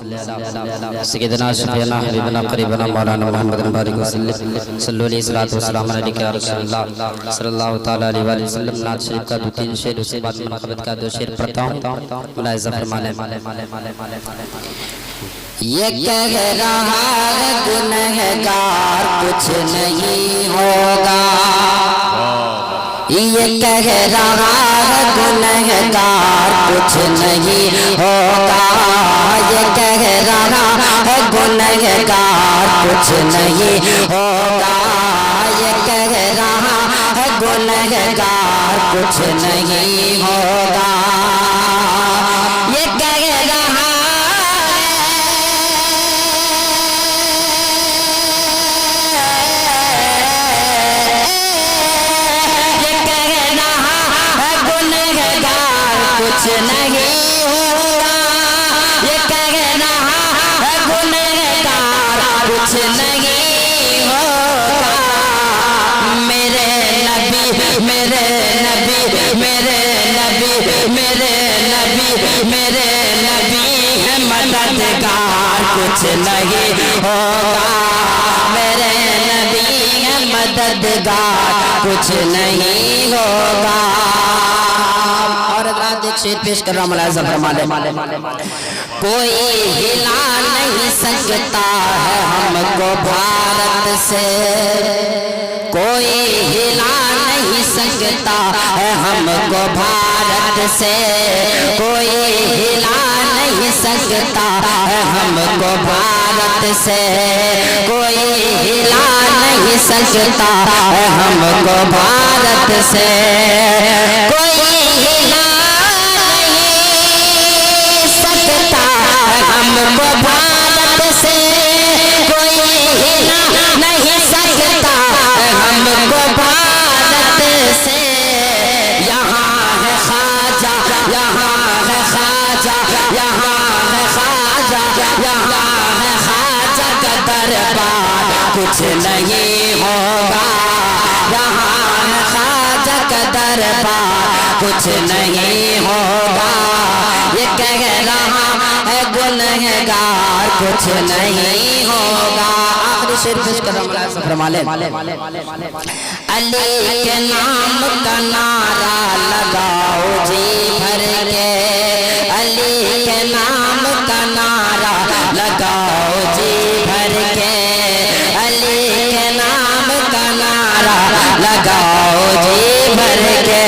सय्यदना शफीना हबीबना करीबना मौलाना मुहम्मद बारिक वसल्लम सल्लल्लाहु अलैहि वसल्लम अलैहि रसूलुल्लाह सल्लल्लाहु तआला अलैहि वसल्लम। नात शरीफ का 2-3 शेर, उसके बाद मनक़बत का 2 शेर पढ़ता हूँ, मुलाहिज़ा फरमाने। ये कह रहा है गुनहगार कुछ नहीं होगा, ये कह रहा है गुनहगार कुछ नहीं होगा, ये कह रहा है गुनहगार कुछ नहीं होगा, ये कह रहा है गुनहगार कुछ नहीं होगा, ये कह रहा कुछ नहीं होगा, ये कह रहा है गुनहगार कुछ नहीं होगा। मेरे नबी मेरे नबी मेरे नबी मेरे नबी मेरे नबी है मददगार कुछ नहीं होगा, मेरे नबी है मददगार कुछ नहीं होगा। एक शेर पेश कर रहा मुलाहिज़ा फरमाने। कोई हिला नहीं सकता है हमको भारत से, कोई हिला नहीं सकता है हमको भारत से, कोई हिला नहीं सकता है हमको भारत से, कोई हिला नहीं सकता है हमको भारत से, कोई हमको भारत से, कोई हिला नहीं सकता हमको भारत से। यहाँ है ख्वाजा, यहाँ है ख्वाजा, यहाँ है ख्वाजा, यहाँ है ख्वाजा का दरबार कुछ नहीं होगा, यहाँ है ख्वाजा का दरबार कुछ नहीं होगा, ये कह रहा है गुनहगार कुछ नहीं होगा। आखिरी शेर पेश कर रहा अली के नाम का नारा लगाओ जी भर के, अली के नाम का नारा लगाओ जी भर के, अली के नाम का नारा लगाओ जी भर के,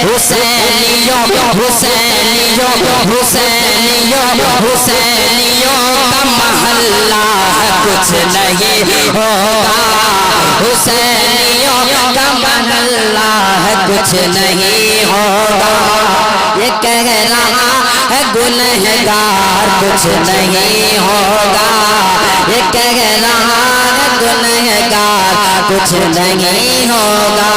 हुसैनियों हुसैनियों हुसैनियों हुसैनियों का महल्ला कुछ नहीं होगा, हुसैनियों का महल्ला कुछ नहीं होगा, ये कह रहा है गुनहगार कुछ नहीं होगा, ये कह रहा है गुनहगार कुछ नहीं होगा।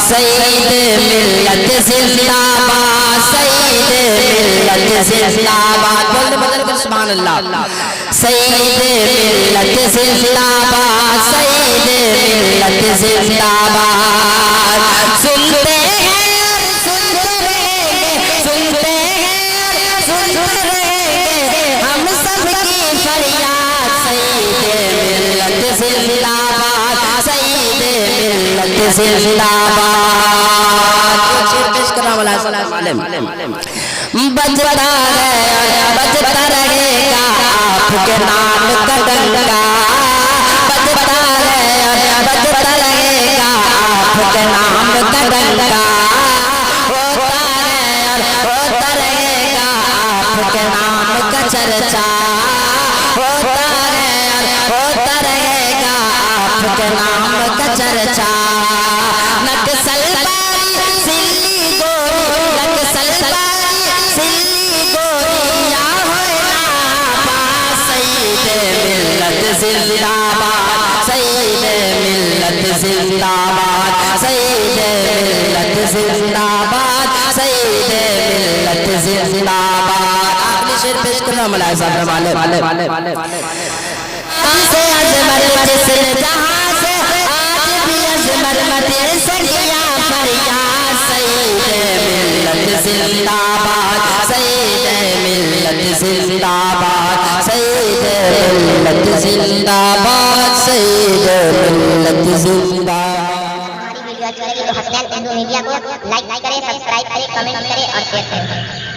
सईद मिल्लत जिंदाबाद, सईद मिल्लत जिंदाबाद, बोल बदल कर सुभान अल्लाह। सईद मिल्लत जिंदाबाद, सईद मिल्लत जिंदाबाद। सुनते हैं सुनते रहेंगे, सुनते हैं सुनते रहेंगे हम सबकी फरियाद, सईद मिल्लत जिंदाबाद, सईद मिल्लत जिंदाबाद। बजता रहेगा आपके नाम का डंका, बजता रहेगा आपके नाम का डंका, होता रहेगा आपके नाम का चर्चा, होता रहेगा आपके नाम का चर्चा। जिंदाबाद सईद मिल्लत जिंदाबाद, सईद मिल्लत जिंदाबाद, सईद मिल्लत जिंदाबाद। शेर पेश कर रहा मौलाना साहब वाले से अजमत जिसने जहां से आज भी अजमत सरिया फरियाद सईद मिल्लत जिंदाबाद सईद मिल्लत जिंदाबाद सईद मिल्लत जिंदाबाद सईद मिल्लत जिंदाबाद। हमारी वीडियो अच्छी लगी तो हसनैन हिंदू मीडिया को लाइक करें, सब्सक्राइब करें, कमेंट करें और शेयर करें।